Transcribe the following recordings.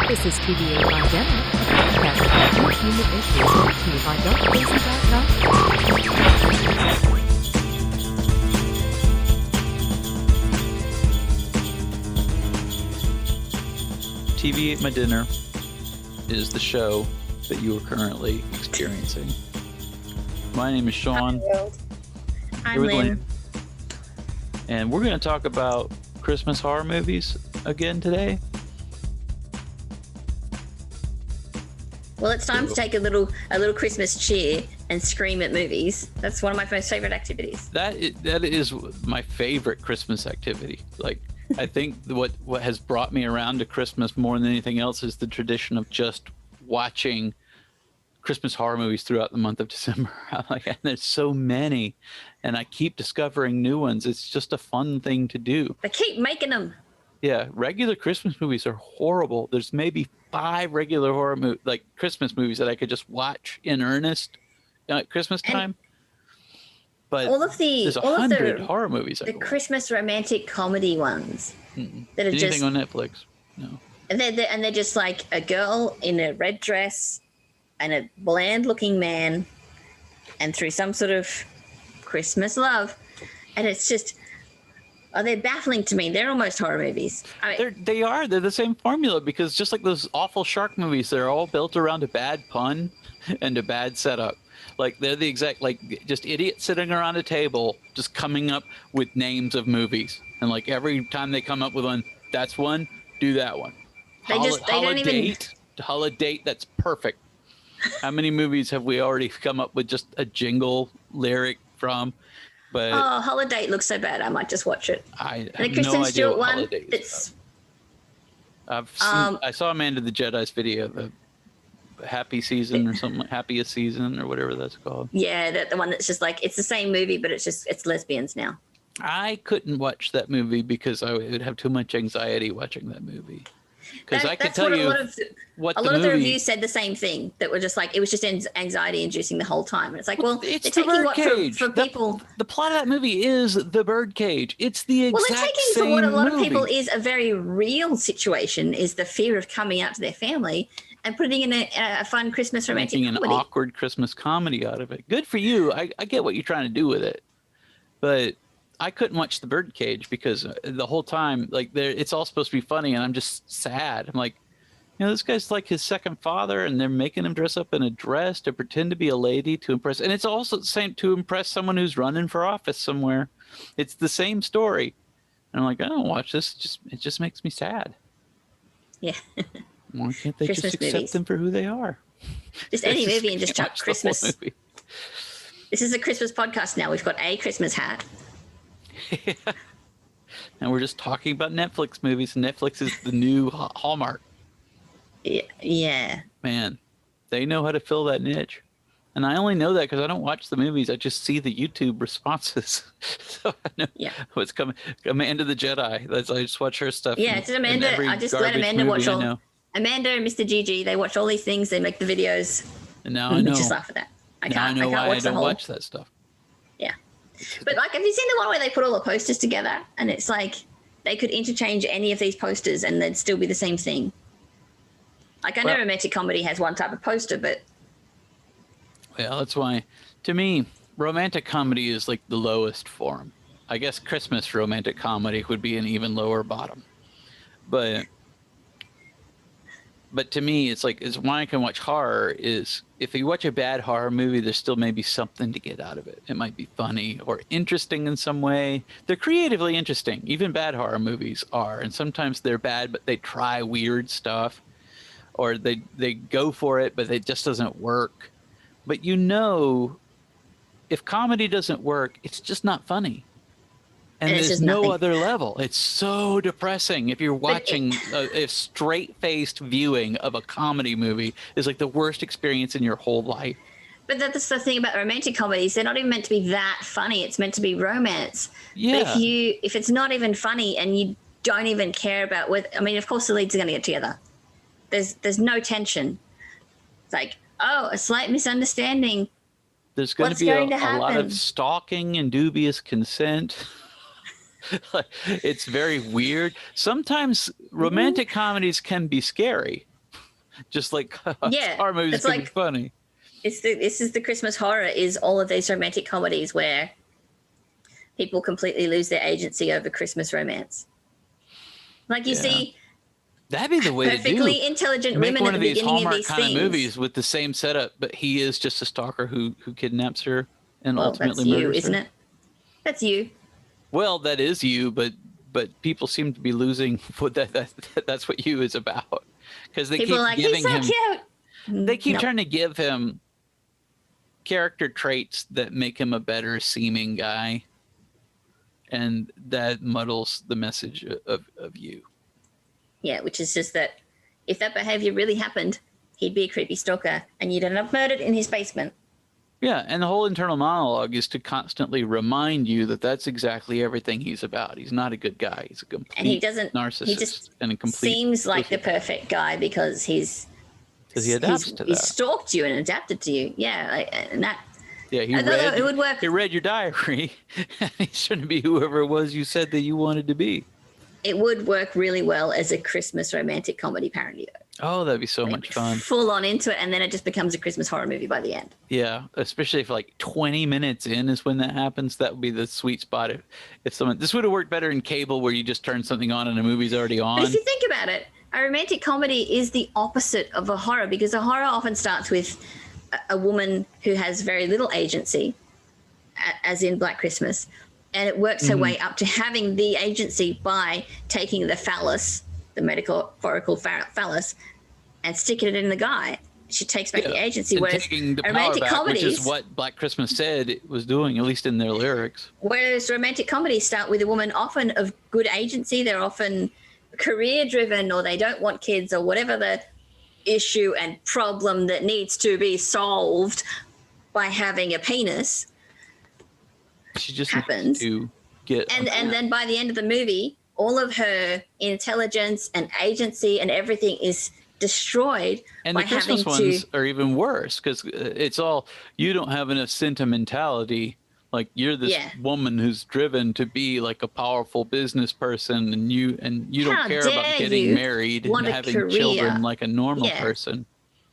This is TVAMD, a podcast about real human issues brought to you by Don'tCrazyThat.com. TV Ate My Dinner is the show that you are currently experiencing. My name is Sean. I'm Lynn. And we're going to talk about Christmas horror movies again today. Well, it's time to take a little Christmas cheer and scream at movies. That's one of my most favorite activities. That is my favorite Christmas activity. Like, I think what has brought me around to Christmas more than anything else is the tradition of just watching Christmas horror movies throughout the month of December. And there's so many, and I keep discovering new ones. It's just a fun thing to do. They keep making them. Yeah, regular Christmas movies are horrible. There's maybe 5 regular horror Christmas movies that I could just watch in earnest at Christmas time. But there's 100 horror movies. The Christmas romantic comedy ones that are anything just on Netflix. No. And they're just like a girl in a red dress and a bland-looking man, and through some sort of Christmas love, and it's just. Oh, they're baffling to me. They're almost horror movies. They're the same formula, because just like those awful shark movies, they're all built around a bad pun and a bad setup. Like, they're the exact, just idiots sitting around a table just coming up with names of movies. And like every time they come up with one, that's one, do that one. Holiday, that's perfect. How many movies have we already come up with just a jingle lyric from? But Holiday looks so bad. I might just watch it. I have no idea what Holiday is about. I saw Amanda the Jedi's video, the Happy Season or something, Happiest Season or whatever that's called. Yeah, the one that's just like, it's the same movie, but it's lesbians now. I couldn't watch that movie because I would have too much anxiety watching that movie. Because I could tell you what a lot of the reviews said the same thing, that were just like, it was just anxiety inducing the whole time. And it's like, well, it's they're taking what for people. The plot of that movie is the birdcage. It's the exact same movie. Well, they're taking for what a lot of people is a very real situation, is the fear of coming out to their family, and putting in a fun Christmas romantic comedy. Making an awkward Christmas comedy out of it. Good for you. I get what you're trying to do with it. But I couldn't watch the birdcage because the whole time, it's all supposed to be funny, and I'm just sad. I'm like, this guy's like his second father, and they're making him dress up in a dress to pretend to be a lady to impress. And it's also the same to impress someone who's running for office somewhere. It's the same story. And I'm like, I don't watch this. It just makes me sad. Yeah. Why can't they just accept them for who they are? Just any movie and just chuck Christmas. This is a Christmas podcast now. We've got a Christmas hat. Yeah. And we're just talking about Netflix movies. Netflix is the new Hallmark. Yeah. Man, they know how to fill that niche. And I only know that because I don't watch the movies. I just see the YouTube responses. So I know what's coming. Amanda the Jedi. I just watch her stuff. Yeah, it's Amanda. I just let Amanda watch all. Amanda and Mr. Gigi, they watch all these things. They make the videos. And now I know. Just laugh at that. I can't watch that stuff. Yeah. But have you seen the one where they put all the posters together, and it's like they could interchange any of these posters and they'd still be the same thing? I know romantic comedy has one type of poster, but well, that's why, to me, romantic comedy is like the lowest form. I guess Christmas romantic comedy would be an even lower bottom. But to me, it's why I can watch horror is if you watch a bad horror movie, there's still maybe something to get out of it. It might be funny or interesting in some way. They're creatively interesting. Even bad horror movies are. And sometimes they're bad, but they try weird stuff. Or they go for it, but it just doesn't work. But if comedy doesn't work, it's just not funny. And there's no other level. It's so depressing. If you're watching a straight-faced viewing of a comedy movie, is like the worst experience in your whole life. But that's the thing about romantic comedies. They're not even meant to be that funny. It's meant to be romance. Yeah. But if it's not even funny and you don't even care about of course the leads are going to get together. There's no tension. It's like, a slight misunderstanding. There's going to be a lot of stalking and dubious consent. It's very weird. Sometimes romantic comedies can be scary. Just like Yeah, horror movies it's can be like- funny. This is the Christmas horror, is all of these romantic comedies where people completely lose their agency over Christmas romance. Like you Yeah. see That'd be the way to do. perfectly intelligent Make women one at of the these beginning of Hallmark these kind things. of movies with the same setup, but he is just a stalker who kidnaps her and Well, ultimately that's you, murders isn't her. it? That's you. Well, that is you, but people seem to be losing what that's what you is about, because they People keep are like, giving he's so him. cute. They keep No. trying to give him character traits that make him a better seeming guy, and that muddles the message of you. Yeah, which is just that if that behavior really happened, he'd be a creepy stalker and you'd end up murdered in his basement. Yeah, and the whole internal monologue is to constantly remind you that that's exactly everything he's about. He's not a good guy. He's a complete And he doesn't, narcissist he just and a complete seems like the sociopath. perfect guy because he adapts to he that. stalked you and adapted to you. Yeah, and that, Yeah, he although read. it would work. He read your diary, and he's trying to be whoever it was you said that you wanted to be. It would work really well as a Christmas romantic comedy parody, though. Oh, that'd be so much fun. Full on into it, and then it just becomes a Christmas horror movie by the end. Yeah, especially if like 20 minutes in is when that happens. That would be the sweet spot. If someone, this would have worked better in cable where you just turn something on and the movie's already on. But if you think about it, a romantic comedy is the opposite of a horror, because a horror often starts with a woman who has very little agency, as in Black Christmas, and it works her way up to having the agency by taking the phallus, the metaphorical phallus, and sticking it in the guy. She takes back the agency, and whereas taking the power romantic back, comedies, which is what Black Christmas said it was doing, at least in their lyrics. whereas romantic comedies start with a woman often of good agency. They're often career driven, or they don't want kids, or whatever the issue and problem that needs to be solved by having a penis. She just happens. needs to get And then by the end of the movie, all of her intelligence and agency and everything is destroyed and by the Christmas having ones are even worse because it's all you don't have enough sentimentality. Like you're this woman who's driven to be like a powerful business person, and you don't How care dare about getting you married and want a having career. children like a normal Yeah. person.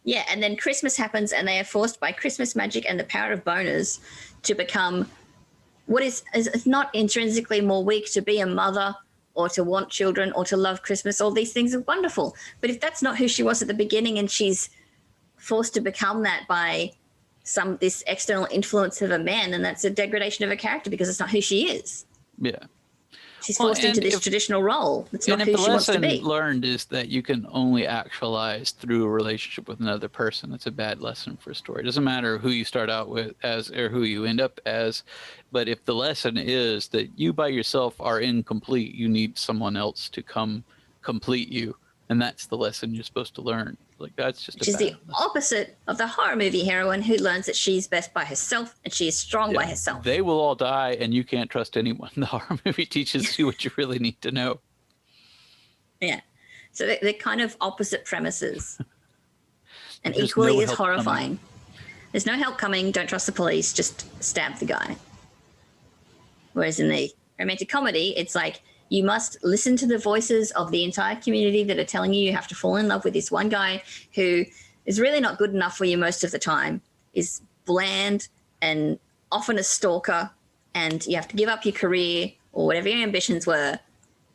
Yeah, and then Christmas happens and they are forced by Christmas magic and the power of boners to become what is not intrinsically more weak, to be a mother or to want children or to love Christmas. All these things are wonderful. But if that's not who she was at the beginning and she's forced to become that by this external influence of a man, and that's a degradation of her character because it's not who she is. Yeah. She's forced into this traditional role. It's not who she wants to And if the be. lesson learned is that you can only actualize through a relationship with another person, it's a bad lesson for a story. It doesn't matter who you start out with as or who you end up as, but if the lesson is that you by yourself are incomplete, you need someone else to come complete you, and that's the lesson you're supposed to learn. Like that's just Which is the opposite of the horror movie heroine who learns that she's best by herself and she is strong by herself. They will all die and you can't trust anyone. The horror movie teaches you what you really need to know. Yeah. So they're kind of opposite premises. And There's equally no as help horrifying. There's no help coming. Don't trust the police. Just stab the guy. Whereas in the romantic comedy, it's like you must listen to the voices of the entire community that are telling you have to fall in love with this one guy who is really not good enough for you most of the time, is bland and often a stalker, and you have to give up your career or whatever your ambitions were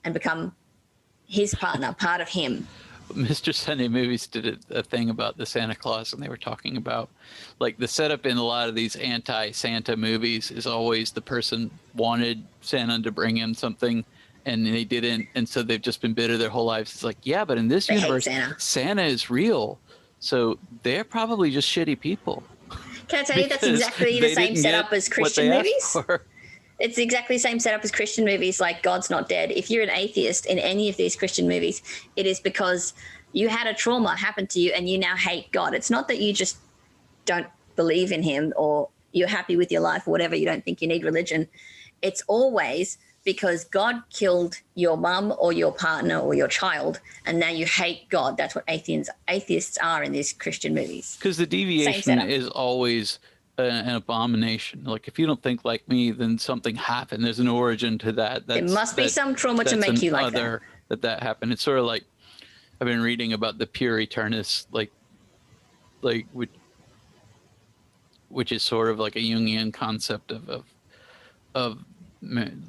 and become his partner, part of him. Mr. Sunday Movies did a thing about the Santa Claus, and they were talking about like the setup in a lot of these anti-Santa movies is always the person wanted Santa to bring him something and they didn't, and so they've just been bitter their whole lives. It's like, yeah, but in this They hate universe, Santa. Santa is real, so they're probably just shitty people. Can I tell you that's Because exactly the they same didn't setup get as what Christian they asked movies? for. It's exactly the same setup as Christian movies, like God's Not Dead. If you're an atheist in any of these Christian movies, it is because you had a trauma happen to you and you now hate God. It's not that you just don't believe in him or you're happy with your life or whatever, you don't think you need religion. It's always because God killed your mum or your partner or your child, and now you hate God. That's what atheists are in these Christian movies. Because the deviation is always an abomination. Like if you don't think like me, then something happened. There's an origin to that. There must be some trauma to make you like that. that happened. It's sort of like I've been reading about the pure eternus, like which is sort of like a Jungian concept of the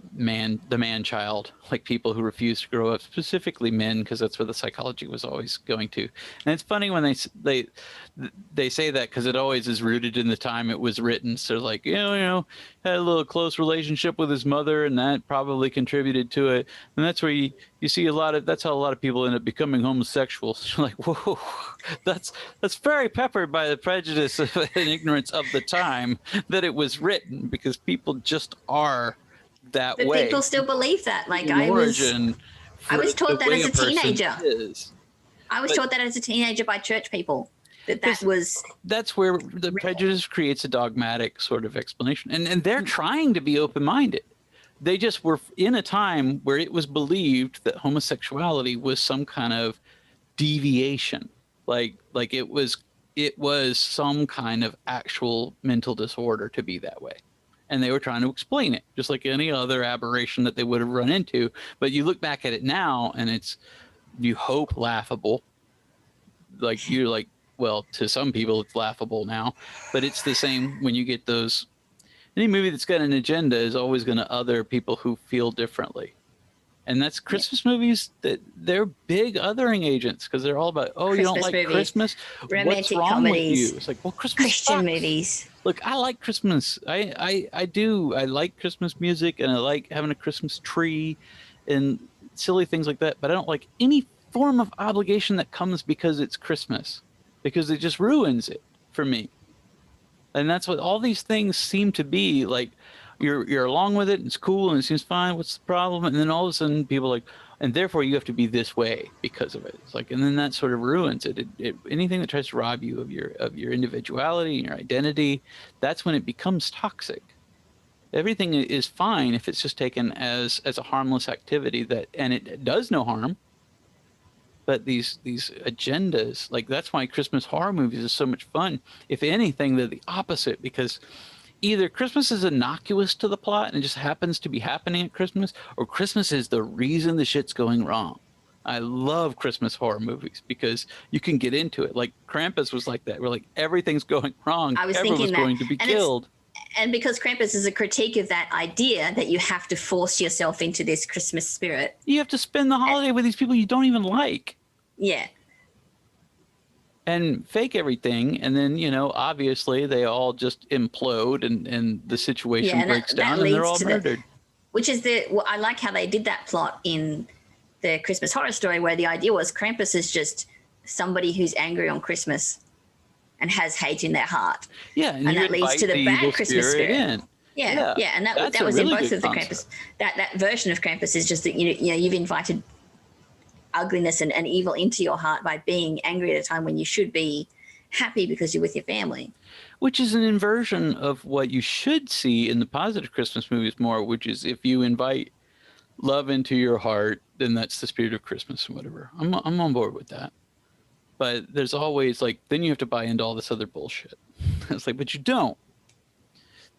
man child, like people who refuse to grow up, specifically men, because that's where the psychology was always going to. And it's funny when they say that, because it always is rooted in the time it was written. So like, had a little close relationship with his mother, and that probably contributed to it. And that's where you see that's how a lot of people end up becoming homosexuals. Like, whoa, that's very peppered by the prejudice and ignorance of the time that it was written, because people just are that But way. people still believe that. Like I was taught that as a teenager. I was But- taught that as a teenager by church people. That's where the prejudice creates a dogmatic sort of explanation. And they're trying to be open-minded. They just were in a time where it was believed that homosexuality was some kind of deviation. Like it was some kind of actual mental disorder to be that way. And they were trying to explain it, just like any other aberration that they would have run into. But you look back at it now, and it's, you hope, laughable. Like, you're like, well, to some people it's laughable now, but it's the same when you get those. Any movie that's got an agenda is always going to other people who feel differently. And that's Christmas movies, that they're big othering agents, because they're all about, oh, you don't like movies, Christmas? romantic What's wrong comedies, with you? It's like, well, Christmas Christian sucks. movies. Look, I like Christmas. I do. I like Christmas music, and I like having a Christmas tree and silly things like that. But I don't like any form of obligation that comes because it's Christmas, because it just ruins it for me. And that's what all these things seem to be. Like, you're along with it, and it's cool, and it seems fine. What's the problem? And then all of a sudden, people are like, and therefore you have to be this way because of it. It's like, and then that sort of ruins it. Anything that tries to rob you of your individuality and your identity, that's when it becomes toxic. Everything is fine if it's just taken as a harmless activity, and it does no harm. But these agendas, like, that's why Christmas horror movies are so much fun. If anything, they're the opposite, because either Christmas is innocuous to the plot and it just happens to be happening at Christmas, or Christmas is the reason the shit's going wrong. I love Christmas horror movies because you can get into it. Like, Krampus was like that. We're like, everything's going wrong. I was Everyone's thinking that. going to be killed. And because Krampus is a critique of that idea that you have to force yourself into this Christmas spirit. You have to spend the holiday with these people you don't even like. Yeah. And fake everything, and then, obviously they all just implode, and the situation breaks down, and they're all murdered. I like how they did that plot in the Christmas Horror Story, where the idea was Krampus is just somebody who's angry on Christmas and has hate in their heart. Yeah, and that leads to the bad Christmas spirit. In. Yeah, and that was really in both of the Krampus. That version of Krampus is just that you've invited ugliness and evil into your heart by being angry at a time when you should be happy because you're with your family. Which is an inversion of what you should see in the positive Christmas movies more, which is, if you invite love into your heart, then that's the spirit of Christmas and whatever. I'm on board with that. But there's always, like, then you have to buy into all this other bullshit. It's like, but you don't.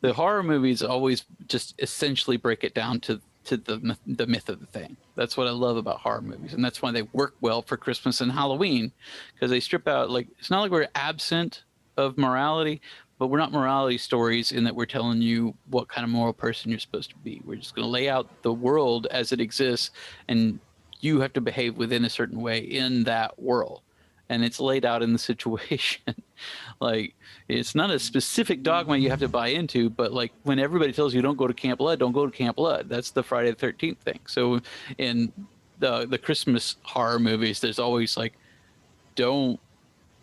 The horror movies always just essentially break it down to the myth of the thing. That's what I love about horror movies, and that's why they work well for Christmas and Halloween, because they strip out, like, it's not like we're absent of morality, but we're not morality stories in that we're telling you what kind of moral person you're supposed to be. We're just going to lay out the world as it exists, and you have to behave within a certain way in that world. And it's laid out in the situation. Like, it's not a specific dogma you have to buy into, but like, when everybody tells you don't go to Camp Blood, don't go to Camp Blood. That's the Friday the 13th thing. So in the Christmas horror movies, there's always like, don't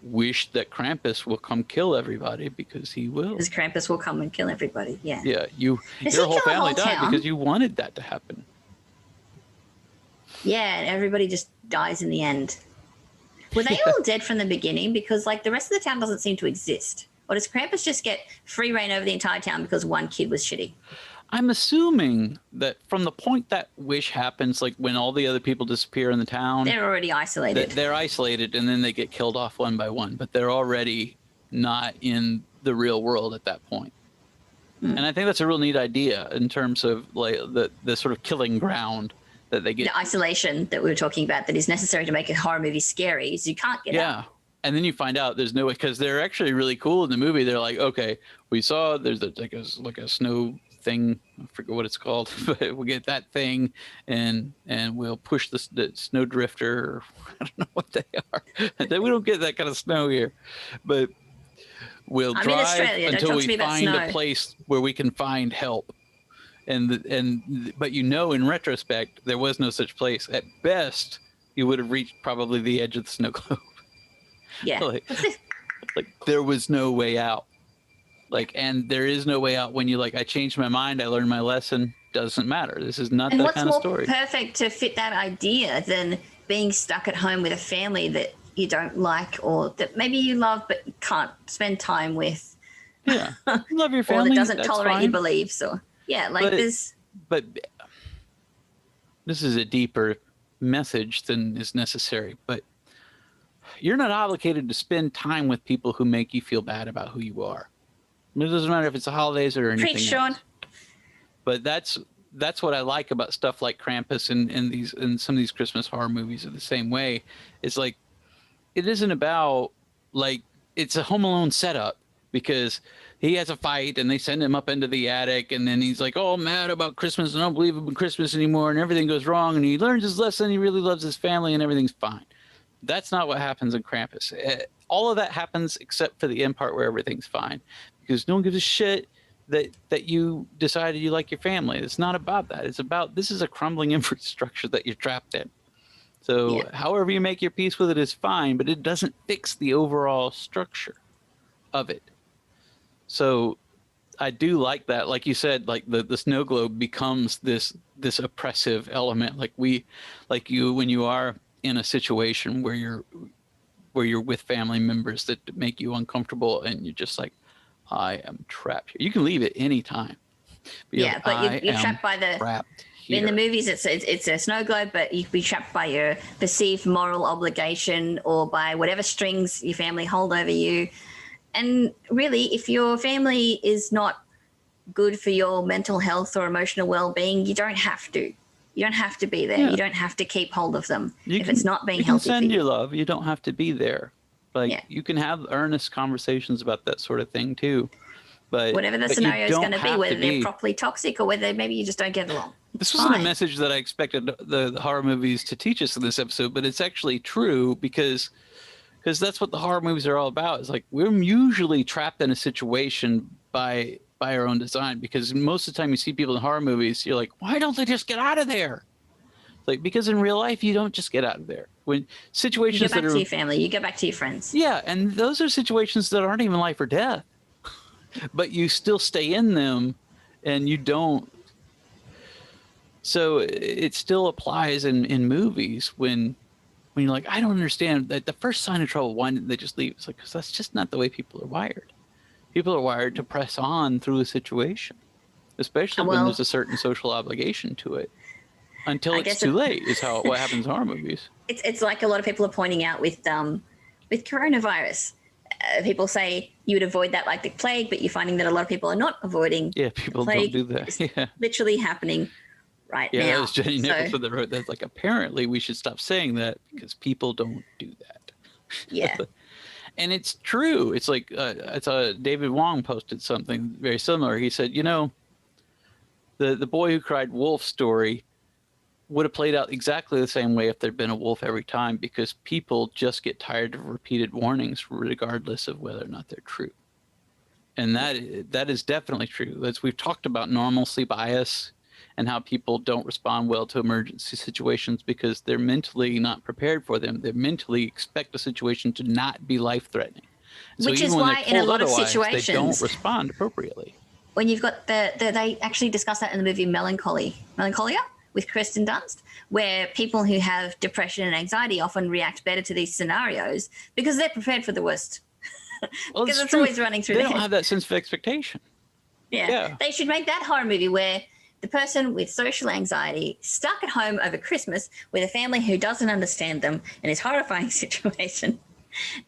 wish that Krampus will come kill everybody, because he will. Because Krampus will come and kill everybody. Yeah. Yeah, your whole family died because you wanted that to happen. Yeah, and everybody just dies in the end. Were they all dead from the beginning? Because, like, the rest of the town doesn't seem to exist. Or does Krampus just get free reign over the entire town because one kid was shitty? I'm assuming that from the point that wish happens, like when all the other people disappear in the town, they're already isolated. They're isolated, and then they get killed off one by one. But they're already not in the real world at that point. And I think that's a real neat idea in terms of, like, the sort of killing ground that they get. The isolation that we were talking about that is necessary to make a horror movie scary is you can't get out. And then you find out there's no way, because they're actually really cool in the movie. They're like, okay, we saw there's like a snow thing. I forget what it's called, but we'll get that thing and we'll push the snow drifter. Or, I don't know what they are. Then we don't get that kind of snow here, but we'll I'm in drive Australia. Don't until talk we to me about find snow. a place where we can find help. But in retrospect, there was no such place. At best, you would have reached probably the edge of the snow globe. Yeah. like there was no way out. And there is no way out when you I changed my mind, I learned my lesson. Doesn't matter. This is not that kind of story. What's more perfect to fit that idea than being stuck at home with a family that you don't like or that maybe you love but can't spend time with? Yeah, you love your family. Or that doesn't that's tolerate fine. your beliefs. Or this. But this is a deeper message than is necessary. But you're not obligated to spend time with people who make you feel bad about who you are. It doesn't matter if it's the holidays or anything Preach, else. Sean. But that's what I like about stuff like Krampus and some of these Christmas horror movies are the same way. It's it isn't about it's a Home Alone setup because he has a fight and they send him up into the attic and then he's all mad about Christmas and I don't believe in Christmas anymore and everything goes wrong and he learns his lesson. He really loves his family and everything's fine. That's not what happens in Krampus. All of that happens except for the end part where everything's fine because no one gives a shit that you decided you like your family. It's not about that. It's about this is a crumbling infrastructure that you're trapped in. So however you make your peace with it is fine, but it doesn't fix the overall structure of it. So I do like that. Like you said, the snow globe becomes this oppressive element. When you are in a situation where you're with family members that make you uncomfortable and you're just I am trapped here. You can leave at any time. But you're trapped by trapped here. In the movies, it's a snow globe, but you can be trapped by your perceived moral obligation or by whatever strings your family hold over you. And really, if your family is not good for your mental health or emotional well-being, you don't have to. You don't have to be there. You don't have to keep hold of them it's not being healthy. You can send for you. your love. You don't have to be there. You can have earnest conversations about that sort of thing too. But whatever the scenario is going to be, whether they're properly toxic or whether maybe you just don't get along. This wasn't a message that I expected the horror movies to teach us in this episode, but it's actually true because that's what the horror movies are all about. It's we're usually trapped in a situation by our own design because most of the time you see people in horror movies, you're why don't they just get out of there? Because in real life, you don't just get out of there. When situations you go back to your family, you go back to your friends. Yeah, and those are situations that aren't even life or death, but you still stay in them, and you don't. So it still applies in movies when you're I don't understand that the first sign of trouble. Why didn't they just leave? It's because that's just not the way people are wired. People are wired to press on through a situation, especially when there's a certain social obligation to it. Until it's too late is what happens in horror movies. It's like a lot of people are pointing out with coronavirus. People say you would avoid that like the plague, but you're finding that a lot of people are not avoiding. Yeah, people don't do that. It's literally happening right now. Yeah, that was Jenny Nicholson that wrote that. Apparently we should stop saying that because people don't do that. Yeah. And it's true. It's David Wong posted something very similar. He said, the boy who cried wolf story would have played out exactly the same way if there'd been a wolf every time because people just get tired of repeated warnings regardless of whether or not they're true. And that is definitely true. As we've talked about normalcy bias and how people don't respond well to emergency situations because they're mentally not prepared for them. They mentally expect a situation to not be life-threatening. So which is why in a lot of situations they don't respond appropriately. When you've got they actually discuss that in the movie Melancholia with Kirsten Dunst, where people who have depression and anxiety often react better to these scenarios because they're prepared for the worst. Because it's always running through their their head. They don't have that sense of expectation. Yeah. They should make that horror movie where the person with social anxiety stuck at home over Christmas with a family who doesn't understand them in this horrifying situation.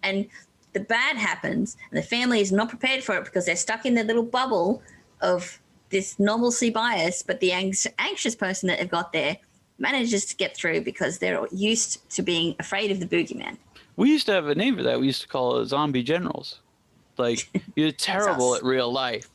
And the bad happens and the family is not prepared for it because they're stuck in their little bubble of this normalcy bias, but the anxious person that they've got there manages to get through because they're used to being afraid of the boogeyman. We used to have a name for that. We used to call it zombie generals. Like, you're terrible at real life,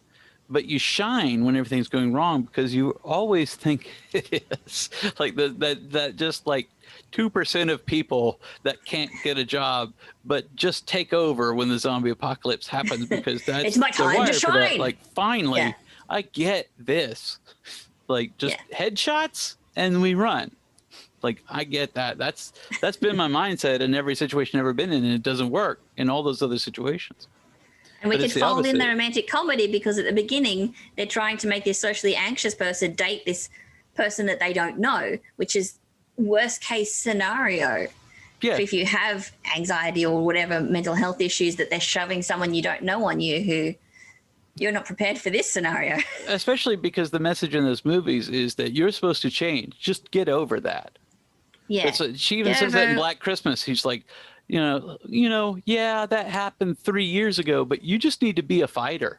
but you shine when everything's going wrong because you always think it is. Like that just like 2% of people that can't get a job, but just take over when the zombie apocalypse happens because that's it's my time to shine. Like, finally, I get this. Like, just headshots and we run. Like, I get that. That's been my mindset in every situation I've ever been in, and it doesn't work in all those other situations. And we could fold in the romantic comedy because at the beginning, they're trying to make this socially anxious person date this person that they don't know, which is worst case scenario. Yeah. If you have anxiety or whatever mental health issues, that they're shoving someone you don't know on you who you're not prepared for this scenario. Especially because the message in those movies is that you're supposed to change. Just get over that. Yeah. She even says that in Black Christmas. He's like, yeah, that happened 3 years ago, but you just need to be a fighter.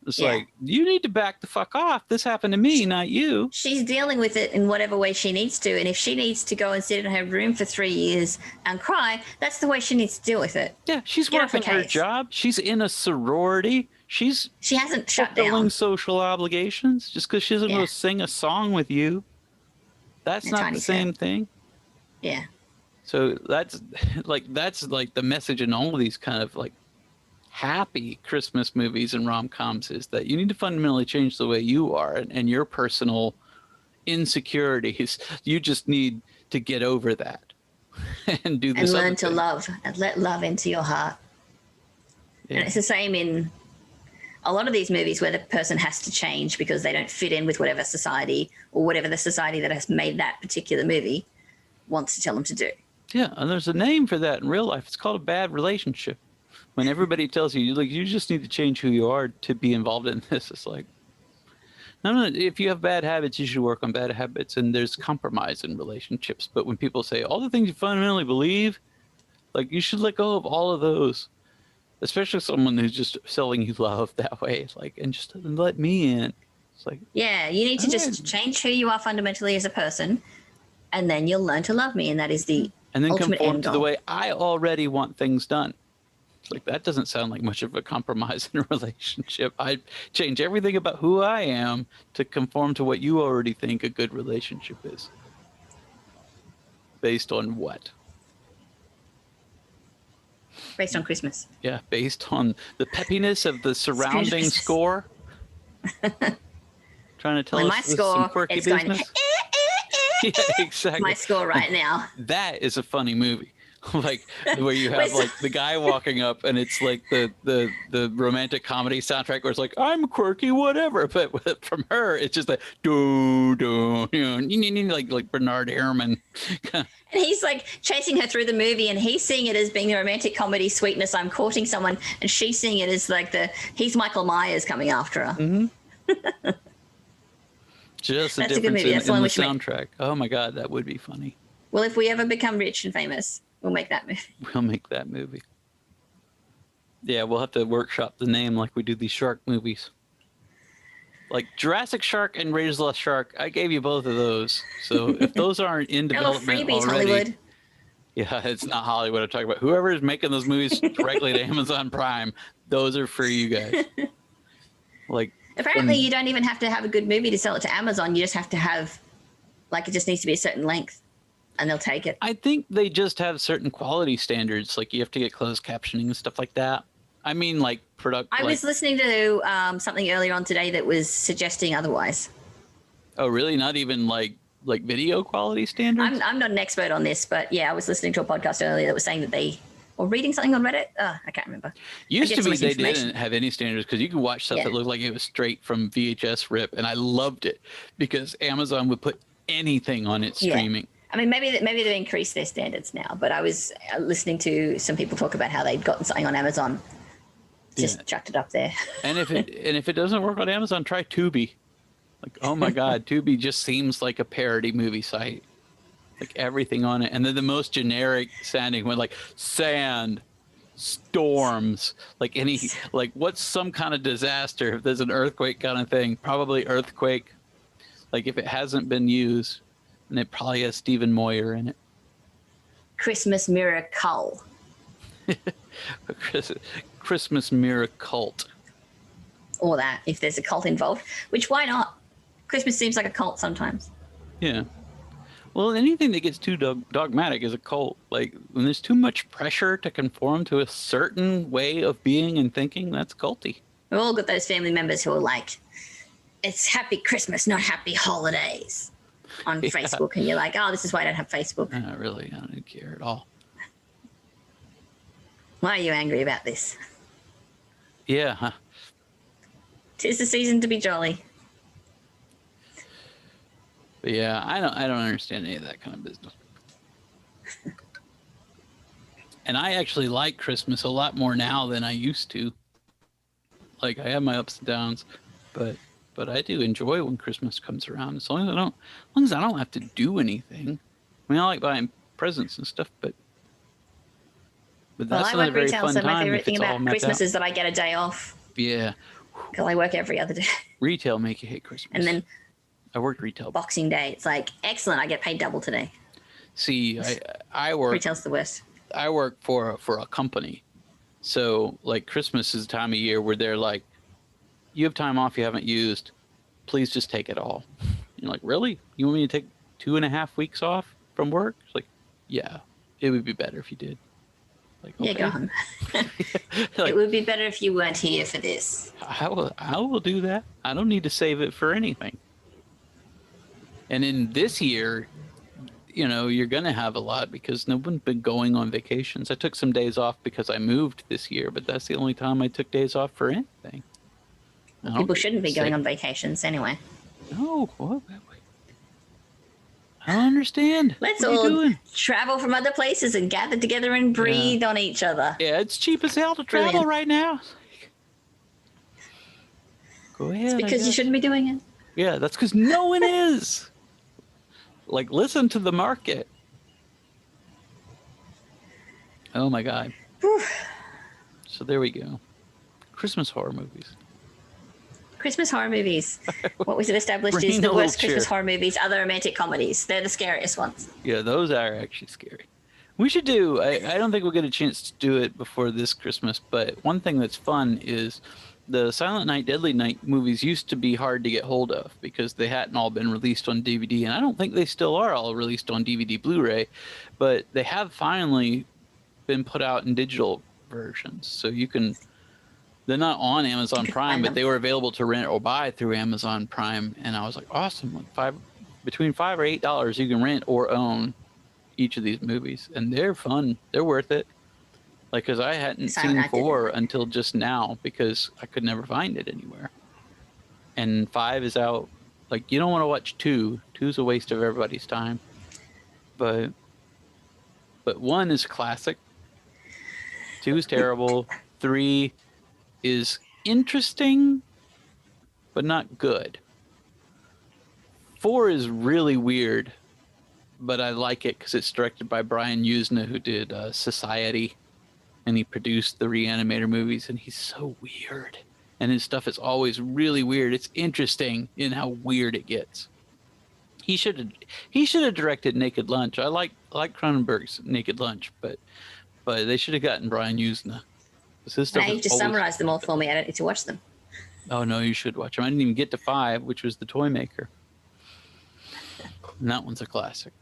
It's like, you need to back the fuck off. This happened to me, not you. She's dealing with it in whatever way she needs to. And if she needs to go and sit in her room for 3 years and cry, that's the way she needs to deal with it. Yeah, she's working her job. She's in a sorority. She hasn't shut down. Fulfilling social obligations just because she doesn't go sing a song with you. That's not the same thing. Yeah. So that's like the message in all of these kind of like happy Christmas movies and rom-coms is that you need to fundamentally change the way you are and your personal insecurities. You just need to get over that and do this. And learn to love and let love into your heart. Yeah. And it's the same in a lot of these movies where the person has to change because they don't fit in with whatever society or whatever the society that has made that particular movie wants to tell them to do. Yeah, and there's a name for that in real life. It's called a bad relationship. When everybody tells you, like, you just need to change who you are to be involved in this. It's like, no, if you have bad habits, you should work on bad habits, and there's compromise in relationships. But when people say all the things you fundamentally believe, like, you should let go of all of those, especially someone who's just selling you love that way. It's like, and just let me in. It's like, yeah, you need to just change who you are fundamentally as a person, and then you'll learn to love me, and that is the and then ultimate conform end to goal. the way I already want things done. It's like, that doesn't sound like much of a compromise in a relationship. I change everything about who I am to conform to what you already think a good relationship is. Based on what? Based on Christmas. Yeah, based on the peppiness of the surrounding score. Trying to tell us some quirky business. Yeah, exactly. My score right now. That is a funny movie. Like where you have like the guy walking up and it's like the romantic comedy soundtrack where it's like, I'm quirky, whatever. But from her, it's just like like Bernard Herrmann. And he's like chasing her through the movie and he's seeing it as being the romantic comedy sweetness, I'm courting someone, and she's seeing it as like he's Michael Myers coming after her. Mm-hmm. Just a difference in the soundtrack. Oh my God, that would be funny. Well, if we ever become rich and famous, we'll make that movie. We'll make that movie. Yeah, we'll have to workshop the name like we do these shark movies. Like Jurassic Shark and Raiders of the Lost Shark, I gave you both of those. So if those aren't in development freebies, already, Hollywood. Yeah, it's not Hollywood I'm talking about. Whoever is making those movies directly to Amazon Prime, those are for you guys. Like, apparently you don't even have to have a good movie to sell it to Amazon. You just have to have, like, it just needs to be a certain length and they'll take it. I think they just have certain quality standards. Like you have to get closed captioning and stuff like that. I mean, like I was listening to something earlier on today that was suggesting otherwise. Oh, really? Not even like video quality standards? I'm not an expert on this, but yeah, I was listening to a podcast earlier that was saying that or reading something on Reddit. I can't remember. Used to be they didn't have any standards because you could watch stuff that looked like it was straight from VHS rip, and I loved it because Amazon would put anything on its streaming. I mean, maybe they've increased their standards now, but I was listening to some people talk about how they'd gotten something on Amazon, just chucked it up there. And if it doesn't work on Amazon, try Tubi. Like, oh my God, Tubi just seems like a parody movie site. Like everything on it, and then the most generic sounding one, like sand, storms, like what's some kind of disaster? If there's an earthquake kind of thing, probably earthquake. Like if it hasn't been used, And it probably has Stephen Moyer in it. Christmas Miracle. Christmas Mirror Cult. Or that, if there's a cult involved. Which, why not? Christmas seems like a cult sometimes. Yeah. Well, anything that gets too dogmatic is a cult. Like, when there's too much pressure to conform to a certain way of being and thinking, that's culty. We've all got those family members who are like, it's happy Christmas, not happy holidays on Facebook. And you're like, oh, this is why I don't have Facebook. Not really. I don't care at all. Why are you angry about this? Yeah. Huh? 'Tis the season to be jolly. But yeah, I don't understand any of that kind of business. And I actually like Christmas a lot more now than I used to. Like, I have my ups and downs, but I do enjoy when Christmas comes around. As long as I don't have to do anything. I mean, I like buying presents and stuff, but that's not a very fun time. My favorite thing it's all about mapped Christmas out. is that I get a day off Yeah. because I work every other day. Retail make you hate Christmas. And then I worked retail. Boxing Day, it's like, excellent, I get paid double today. See, I work. Retail's the worst. I work for a company, so like Christmas is the time of year where they're like, you have time off you haven't used, please just take it all. You're like, really? You want me to take 2.5 weeks off from work? It's like, yeah, it would be better if you did. Like, okay. Yeah, go home. Like, It would be better if you weren't here for this. I will do that. I don't need to save it for anything. And in this year, you know, you're going to have a lot because no one's been going on vacations. I took some days off because I moved this year, but that's the only time I took days off for anything. People shouldn't be going on vacations anyway. No, what? I don't understand. Let's What are you all doing? travel from other places and gather together and breathe on each other. Yeah, it's cheap as hell to travel Brilliant. right now. Go ahead. It's because you shouldn't be doing it. Yeah, that's because no one is. Like, listen to the market. Oh my God. Whew. So there we go. Christmas horror movies. Christmas horror movies. What was it established Bring is a the little worst Christmas chair. horror movies are the romantic comedies. They're the scariest ones. Yeah, those are actually scary. We should do, I don't think we'll get a chance to do it before this Christmas, but one thing that's fun is the Silent Night, Deadly Night movies used to be hard to get hold of because they hadn't all been released on DVD, and I don't think they still are all released on DVD Blu-ray, but they have finally been put out in digital versions. So you can, they're not on Amazon Prime, but they were available to rent or buy through Amazon Prime, and I was like, awesome, like between $5 or $8 you can rent or own each of these movies, and they're fun. They're worth it. Like, because I hadn't seen 4 until just now because I could never find it anywhere. And 5 is out. Like, you don't want to watch 2. 2's a waste of everybody's time. But 1 is classic. 2 is terrible. 3 is interesting, but not good. 4 is really weird, but I like it because it's directed by Brian Usna, who did Society. And he produced the Reanimator movies, and he's so weird. And his stuff is always really weird. It's interesting in how weird it gets. He should have directed Naked Lunch. I like Cronenberg's Naked Lunch, but they should have gotten Brian Usna. Now you've just summarized them all for me. I don't need to watch them. Oh no, you should watch them. I didn't even get to 5, which was The Toy Maker. And that one's a classic.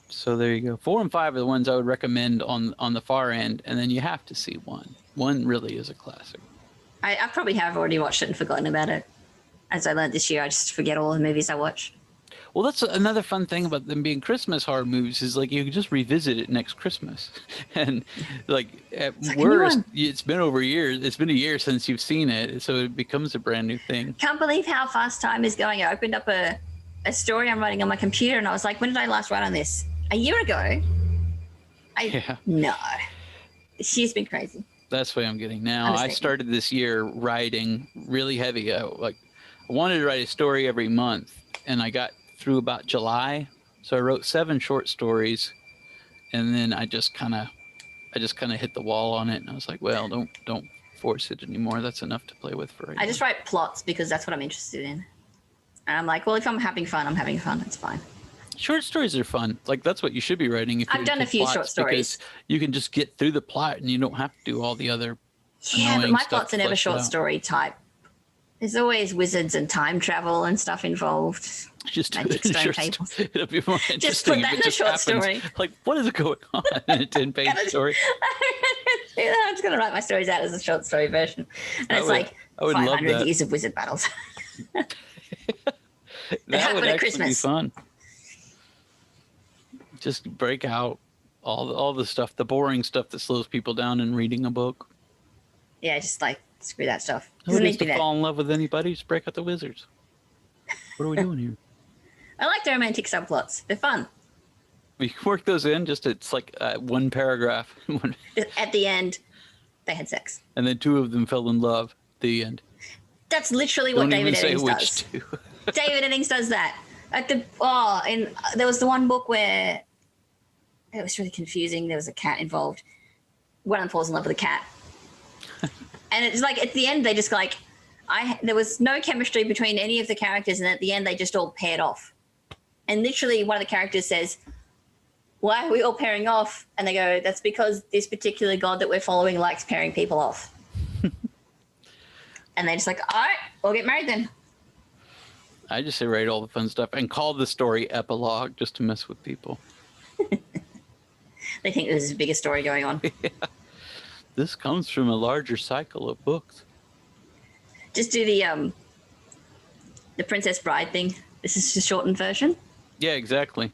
So there you go. 4 and 5 are the ones I would recommend on the far end, and then you have to see 1. 1 really is a classic. I probably have already watched it and forgotten about it. As I learned this year, I just forget all the movies I watch. Well, that's another fun thing about them being Christmas horror movies is like you can just revisit it next Christmas, and like at worst, it's been over years. It's been a year since you've seen it, so it becomes a brand new thing. Can't believe how fast time is going. I opened up a story I'm writing on my computer, and I was like, when did I last write on this? A year ago? No. She's been crazy. That's what I'm getting now. Honestly. I started this year writing really heavy. I wanted to write a story every month, and I got through about July. So I wrote 7 short stories, and then I just kind of hit the wall on it, and I was like, well, don't force it anymore. That's enough to play with for right now. I just write plots because that's what I'm interested in. And I'm like, well, if I'm having fun, I'm having fun. It's fine. Short stories are fun. Like that's what you should be writing. If I've done a few short stories. because you can just get through the plot and you don't have to do all the other. Yeah, but annoying my stuff plots to are never flesh it short out. story type. There's always wizards and time travel and stuff involved. Just do Magic it in a stone short tables. story. It'll be more interesting. Just put if that it in a just short happens. story. Like, what is going on in a 10-page story? I'm just going to write my stories out as a short story version. And I it's would- like I would love 500 that. years of wizard battles. That happen would at actually be Christmas. fun. Just break out all the stuff, the boring stuff that slows people down in reading a book. Yeah, just like screw that stuff. Who Doesn't needs need to be to that. fall in love with anybody? Just break out the wizards. What are we doing here? I like the romantic subplots. They're fun. We can work those in. Just it's like one paragraph, At the end, they had sex. and then two of them fell in love. The end. That's literally what Don't David even say Eddings which does. two. David Eddings does that. And there was the one book where it was really confusing. There was a cat involved. One of them falls in love with a cat. And it's like at the end they just like there was no chemistry between any of the characters, and at the end they just all paired off. And literally one of the characters says, "Why are we all pairing off?" And they go, "That's because this particular god that we're following likes pairing people off." And they're just like, "All right, we'll get married then." I just say write all the fun stuff and call the story epilogue just to mess with people. They think there's a bigger story going on. This comes from a larger cycle of books. Just do the Princess Bride thing. This is the shortened version, Yeah, exactly.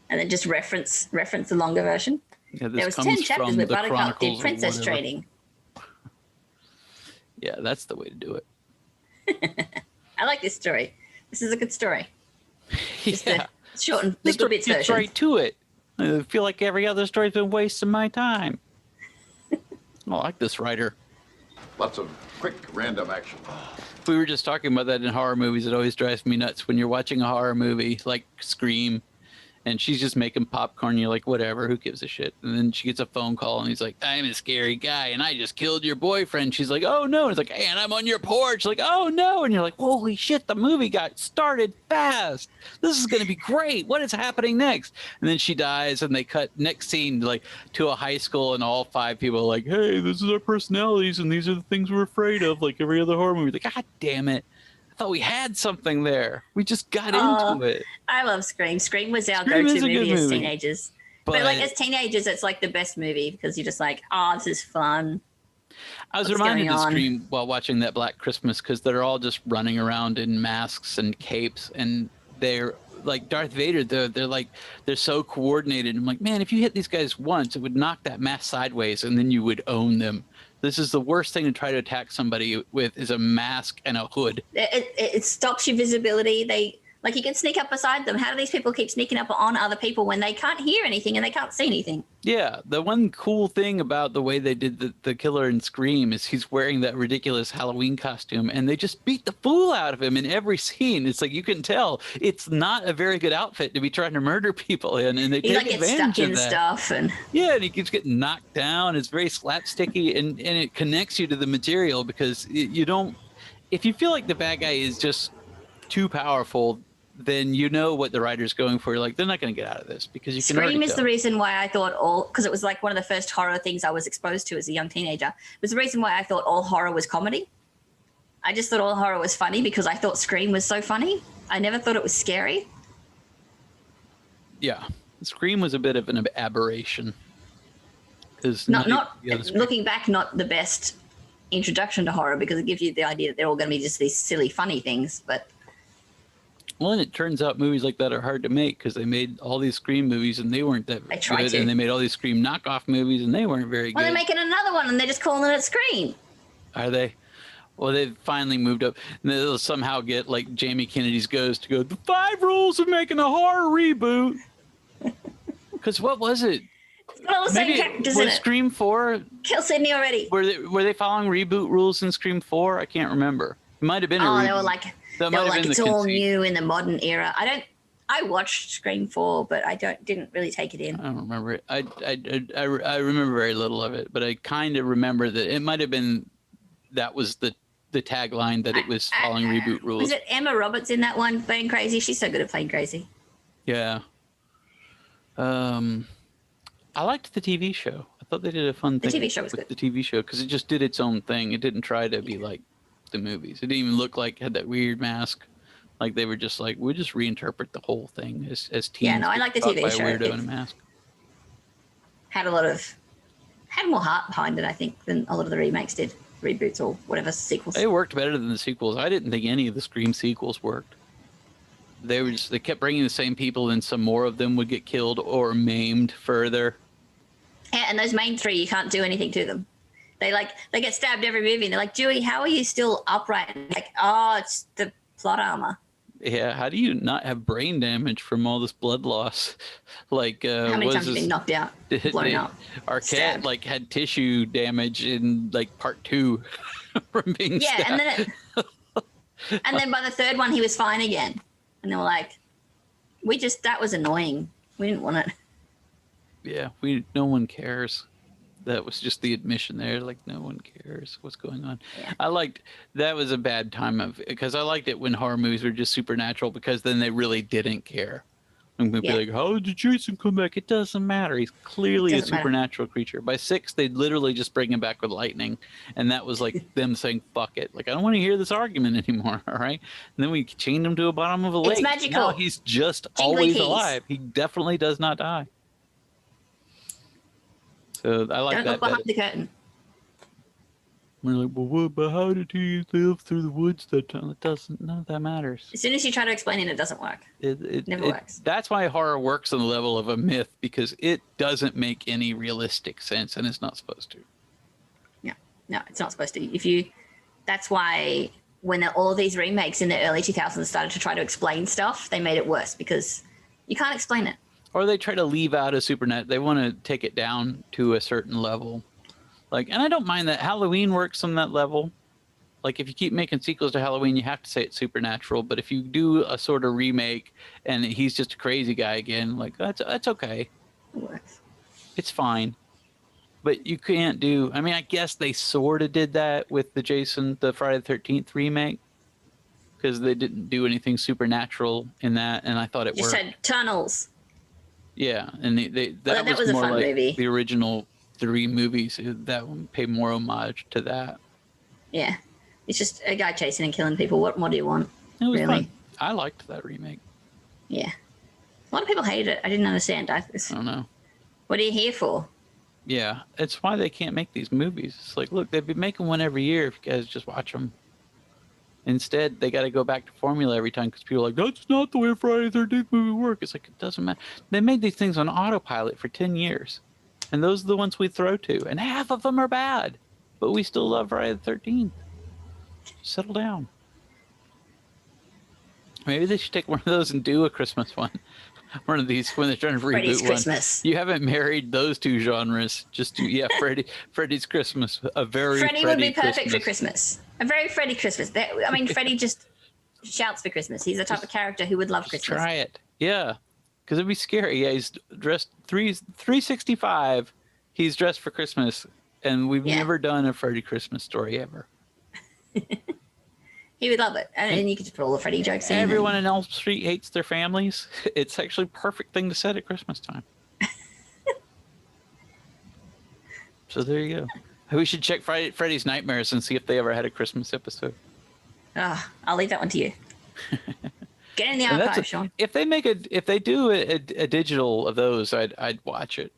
and then just reference the longer version. Yeah, this There was comes 10 chapters from where the Buttercup Chronicles did of princess whatever. trading. Yeah, that's the way to do it. I like this story. This is a good story. Just Yeah. the shortened This little story bits gets version. right to it. I feel like every other story's been wasting my time. I like this writer. Lots of quick random action. We were just talking about that in horror movies. It always drives me nuts when you're watching a horror movie like Scream, and she's just making popcorn. You're like, whatever, who gives a shit? And then she gets a phone call, and he's like, I'm a scary guy, and I just killed your boyfriend. She's like, oh no. And it's like, hey, and I'm on your porch. Like, oh no. And you're like, holy shit, the movie got started fast. This is going to be great. What is happening next? And then she dies, and they cut next scene like to a high school, and all five people are like, hey, this is our personalities, and these are the things we're afraid of, like every other horror movie. Like, God damn it. I thought we had something there. We just got into it. I love Scream. Scream was our Scream go-to is a good movie as movie. teenagers. But like as teenagers, it's like the best movie because you're just like, oh, this is fun. I was what's reminded going of on? Scream while watching that Black Christmas because they're all just running around in masks and capes, and they're like Darth Vader. They're so coordinated. I'm like, man, if you hit these guys once, it would knock that mask sideways, and then you would own them. This is the worst thing to try to attack somebody with is a mask and a hood. It stops your visibility. Like you can sneak up beside them. How do these people keep sneaking up on other people when they can't hear anything and they can't see anything? Yeah, the one cool thing about the way they did the killer in Scream is he's wearing that ridiculous Halloween costume, and they just beat the fool out of him in every scene. It's like you can tell it's not a very good outfit to be trying to murder people in, and they He take like gets advantage stuck of in that. stuff and Yeah, and he keeps getting knocked down. It's very slapsticky, and it connects you to the material because you don't. If you feel like the bad guy is just too powerful, then you know what the writer's going for. You're like, they're not going to get out of this because you can already Scream is tell. the reason why I thought because it was like one of the first horror things I was exposed to as a young teenager. It was the reason why I thought all horror was comedy. I just thought all horror was funny because I thought Scream was so funny. I never thought it was scary. Yeah, Scream was a bit of an aberration. Because Not the other Scream- looking back, not the best introduction to horror because it gives you the idea that they're all going to be just these silly, funny things. But Well, and it turns out movies like that are hard to make because they made all these Scream movies and they weren't that They tried good, to. and they made all these Scream knockoff movies and they weren't very well, good. they're making another one and they're just calling it Scream. Are they? Well, they've finally moved up. And they'll somehow get like Jamie Kennedy's Ghost to go, the 5 rules of making a horror reboot. Because what was it? It's got all the same characters in was it. Scream 4? Kill Sydney already. Were they following reboot rules in Scream 4? I can't remember. It might have been a Oh, reboot. they were like, That might have been it's the all conceit. new in the modern era. I watched Scream 4, but I didn't really take it in. I don't remember it. I remember very little of it, but I kind of remember that it might have been that was the tagline that it was following reboot rules. Was it Emma Roberts in that one playing crazy? She's so good at playing crazy. Yeah. I liked the TV show. I thought they did a fun The thing TV show was with good. the TV show because it just did its own thing. It didn't try to be like the movies. It didn't even look like it had that weird mask. Like they were just like, we'll just reinterpret the whole thing as teens. Yeah, no, I get like the caught TV by a show. weirdo It in a mask. had more heart behind it, I think, than a lot of the remakes did, reboots or whatever sequels. They worked better than the sequels. I didn't think any of the Scream sequels worked. They kept bringing the same people, and some more of them would get killed or maimed further. Yeah, and those main three, you can't do anything to them. They get stabbed every movie, and they're like, Dewey, how are you still upright? And like, oh, it's the plot armor. Yeah, how do you not have brain damage from all this blood loss? Like, How many times have you been knocked out, blown out? Arquette stabbed? like had tissue damage in like part 2 from being Yeah, stabbed. and then by the third one, he was fine again. And they were like, that was annoying. We didn't want it. Yeah, no one cares. That was just the admission there. Like, no one cares what's going on. Yeah. That was a bad time because I liked it when horror movies were just supernatural because then they really didn't care. I'm going to be like, how did Jason come back? It doesn't matter. He's clearly a supernatural creature. By 6, they'd literally just bring him back with lightning. And that was like them saying, fuck it. Like, I don't want to hear this argument anymore. All right. And then we chained him to the bottom of a lake. It's magical. Now he's just Jingly always keys. alive. He definitely does not die. So I like that. Don't look behind the curtain. We're like, well, what? But how did he live through the woods that time? None of that matters. As soon as you try to explain it doesn't work. It never works. That's why horror works on the level of a myth because it doesn't make any realistic sense and it's not supposed to. No, it's not supposed to. That's why when all of these remakes in the early 2000s started to try to explain stuff, they made it worse because you can't explain it. Or they try to leave out a supernatural. They want to take it down to a certain level. Like, and I don't mind that Halloween works on that level. Like, if you keep making sequels to Halloween, you have to say it's supernatural. But if you do a sort of remake and he's just a crazy guy again, like, that's okay. It works. It's fine. But you can't do... I mean, I guess they sort of did that with the Friday the 13th remake. Because they didn't do anything supernatural in that, and I thought it worked. Just had tunnels. Yeah, and that was a more fun like movie. the original 3 movies. That one paid more homage to that. Yeah. It's just a guy chasing and killing people. What more do you want? It was really fun. I liked that remake. Yeah. A lot of people hated it. I didn't understand. I don't know. What are you here for? Yeah, it's why they can't make these movies. It's like, look, they'd be making one every year if you guys just watch them. Instead, they got to go back to formula every time because people are like, that's not the way Friday the 13th movie works. It's like, it doesn't matter. They made these things on autopilot for 10 years. And those are the ones we throw to. And half of them are bad. But we still love Friday the 13th. Settle down. Maybe they should take one of those and do a Christmas one. One of these when they're trying to reboot Freddy's one. Christmas. You haven't married those 2 genres. Just do, Freddy's Christmas. A very Freddy would be perfect for Christmas. Christmas. A very Freddy Christmas. Freddy just shouts for Christmas. He's the type of character who would love Christmas. Try it. Yeah. Because it'd be scary. Yeah, he's dressed 365. He's dressed for Christmas. And we've never done a Freddy Christmas story ever. He would love it. And you could just put all the Freddy jokes in. Everyone in Elm Street hates their families. It's actually a perfect thing to set at Christmas time. So there you go. We should check Freddy's Nightmares and see if they ever had a Christmas episode. I'll leave that one to you. Get in the archive, Sean. If they do a digital of those, I'd watch it.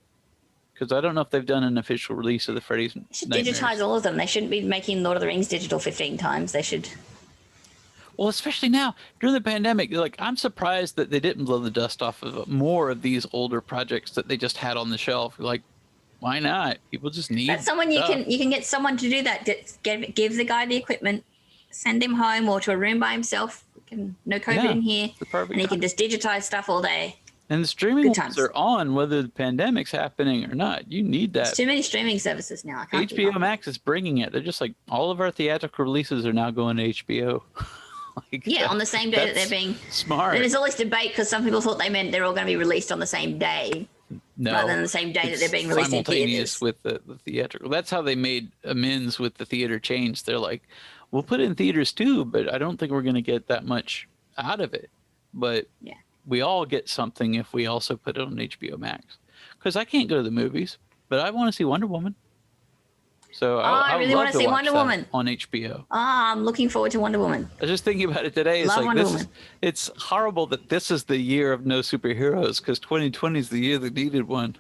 Because I don't know if they've done an official release of the Freddy's They should Nightmares. digitize all of them. They shouldn't be making Lord of the Rings digital 15 times. They should... Well, especially now, during the pandemic, like, I'm surprised that they didn't blow the dust off of more of these older projects that they just had on the shelf. Like, why not? People just need That's someone you stuff. can get someone to do that. Give the guy the equipment, send him home or to a room by himself. No COVID in here, and he can just digitize stuff all day. And the streaming ones are on whether the pandemic's happening or not. You need that. There's too many streaming services now. I can't keep HBO up. Max is bringing it. They're just like, all of our theatrical releases are now going to HBO. On the same day that they're being smart. And there's all this debate because some people thought they meant they're all going to be released on the same day. No, rather than the same day that they're being released in theaters. With the theatrical. That's how they made amends with the theater change. They're like, we'll put it in theaters too, but I don't think we're going to get that much out of it. But we all get something if we also put it on HBO Max. Because I can't go to the movies, but I want to see Wonder Woman. So I really want to see Wonder Woman on HBO. I'm looking forward to Wonder Woman. I was just thinking about it today. It's Love like Wonder this Woman. it's horrible that this is the year of no superheroes because 2020 is the year that needed one.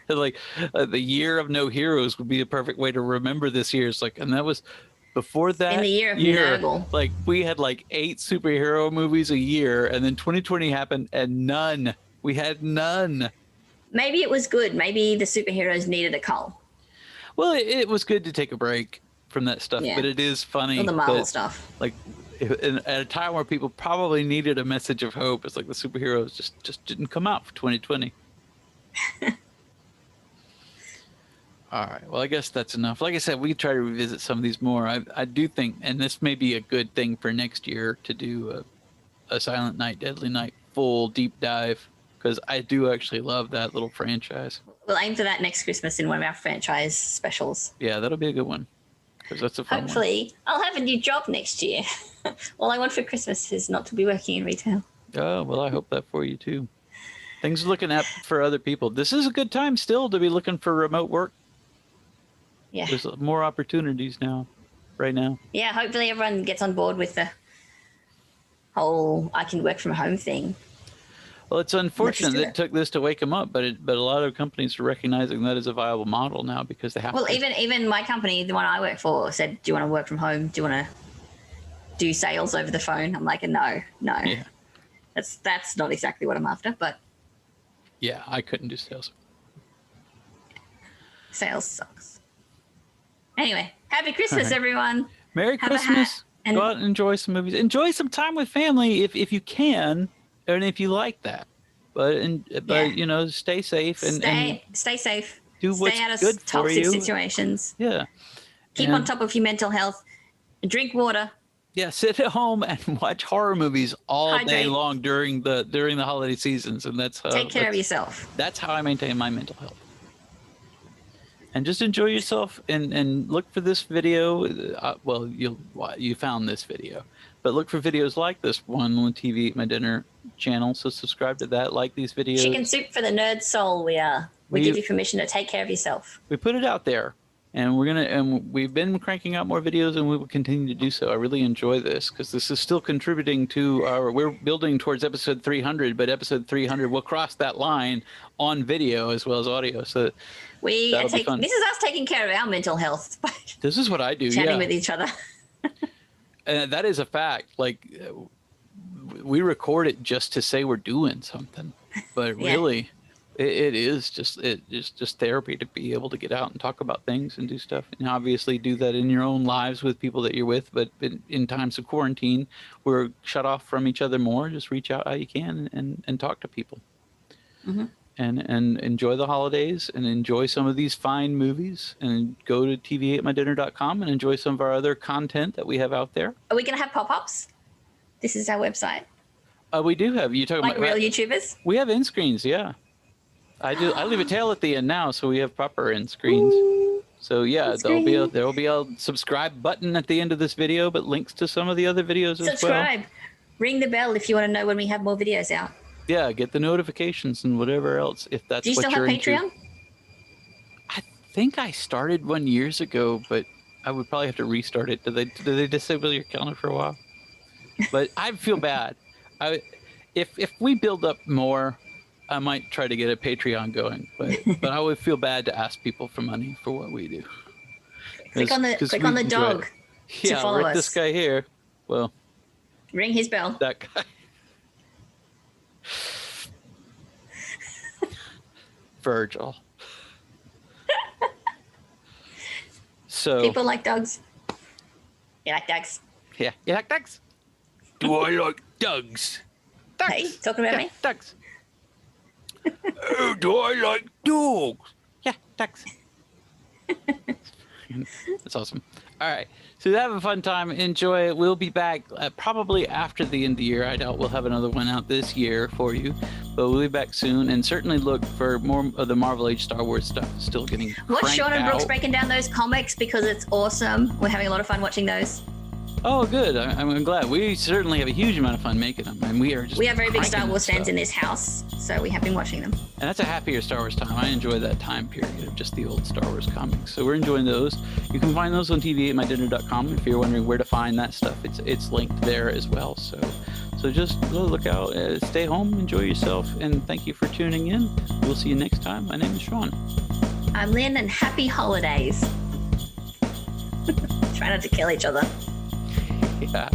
Like the year of no heroes would be a perfect way to remember this year. It's like, and that was before that In the year of Nurgle. like we had like 8 superhero movies a year, and then 2020 happened and none. We had none. Maybe it was good. Maybe the superheroes needed a cull. Well, it was good to take a break from that stuff, Yeah. but it is funny. All the Marvel that, stuff. Like at a time where people probably needed a message of hope, it's like the superheroes just didn't come out for 2020. All right. Well, I guess that's enough. Like I said, we try to revisit some of these more. I do think, and this may be a good thing for next year to do a Silent Night, Deadly Night full deep dive, because I do actually love that little franchise. We'll aim for that next Christmas in one of our franchise specials. Yeah, that'll be a good one, because that's a fun one. Hopefully, I'll have a new job next year. All I want for Christmas is not to be working in retail. Oh, well, I hope that for you too. Things looking up for other people. This is a good time still to be looking for remote work. Yeah. There's more opportunities now, right now. Yeah, hopefully everyone gets on board with the whole I can work from home thing. Well, it's unfortunate do that it. it took this to wake them up, but a lot of companies are recognizing that as a viable model now because they have Well, to. even my company, the one I work for, said, "Do you want to work from home? Do you want to do sales over the phone?" I'm like, "No. Yeah. That's not exactly what I'm after." But Yeah, I couldn't do sales. sales sucks. Anyway, happy Christmas, All right. everyone. Merry Have a hat Christmas. and- Go out and enjoy some movies. Enjoy some time with family if you can, and if you like that. But Yeah. you know, stay safe and Stay safe. do what's Stay out of good for toxic you. situations. Yeah. Keep on top of your mental health. Drink water. Yeah, sit at home and watch horror movies all day Hydrate. long during the holiday seasons, and that's how, Take care of yourself. That's how I maintain my mental health. And just enjoy yourself and look for this video. Well, you found this video, but look for videos like this one on the TV Eat My Dinner channel. So subscribe to that, like these videos. Chicken soup for the nerd soul. We are. We give you permission to take care of yourself. We put it out there, and we've been cranking out more videos, and we will continue to do so. I really enjoy this because this is still contributing to we're building towards episode 300, but episode 300 will cross that line on video as well as audio. So We that'll be take. fun. This is us taking care of our mental health by This is what I do. chatting Yeah. with each other. And that is a fact. Like we record it just to say we're doing something, but Yeah. really, it's just therapy to be able to get out and talk about things and do stuff. And obviously, do that in your own lives with people that you're with. But in times of quarantine, we're shut off from each other more. Just reach out how you can and talk to people. Mm-hmm. And enjoy the holidays and enjoy some of these fine movies, and go to tv8mydinner.com and enjoy some of our other content that we have out there. Are we going to have pop-ups? This is our website. We do have, you talking Like about real YouTubers? We have end screens, yeah. I leave a tail at the end now, so we have proper end screens. So yeah, there'll be a subscribe button at the end of this video, but links to some of the other videos as well. Subscribe. Ring the bell if you want to know when we have more videos out. Yeah, get the notifications and whatever else if that's Do you what still you're have into. Patreon? I think I started one years ago, but I would probably have to restart it. Did they disable your account for a while? But I feel bad. If we build up more, I might try to get a Patreon going. But I would feel bad to ask people for money for what we do. Click on the dog to follow right, us. this guy here. Well, Ring his bell. that guy. Virgil. So People like dogs. You like dogs? yeah, you like ducks? Do I like ducks? Ducks. Hey, talking about me? Ducks. Oh, do I like dogs? Yeah, ducks. That's awesome. All right. So have a fun time. Enjoy it. We'll be back probably after the end of the year. I doubt we'll have another one out this year for you, but we'll be back soon. And certainly look for more of the Marvel Age Star Wars stuff still getting Watch cranked Sean and Brooks out. breaking down those comics because it's awesome. We're having a lot of fun watching those. Oh, good. I'm glad. We certainly have a huge amount of fun making them, and we are just. We are very big cranking Star Wars them fans stuff. in this house, so we have been watching them. And that's a happier Star Wars time. I enjoy that time period of just the old Star Wars comics. So we're enjoying those. You can find those on tv8mydinner.com. If you're wondering where to find that stuff, it's linked there as well. So just look out, stay home, enjoy yourself, and thank you for tuning in. We'll see you next time. My name is Sean. I'm Lynn, and happy holidays. Try not to kill each other. Yeah.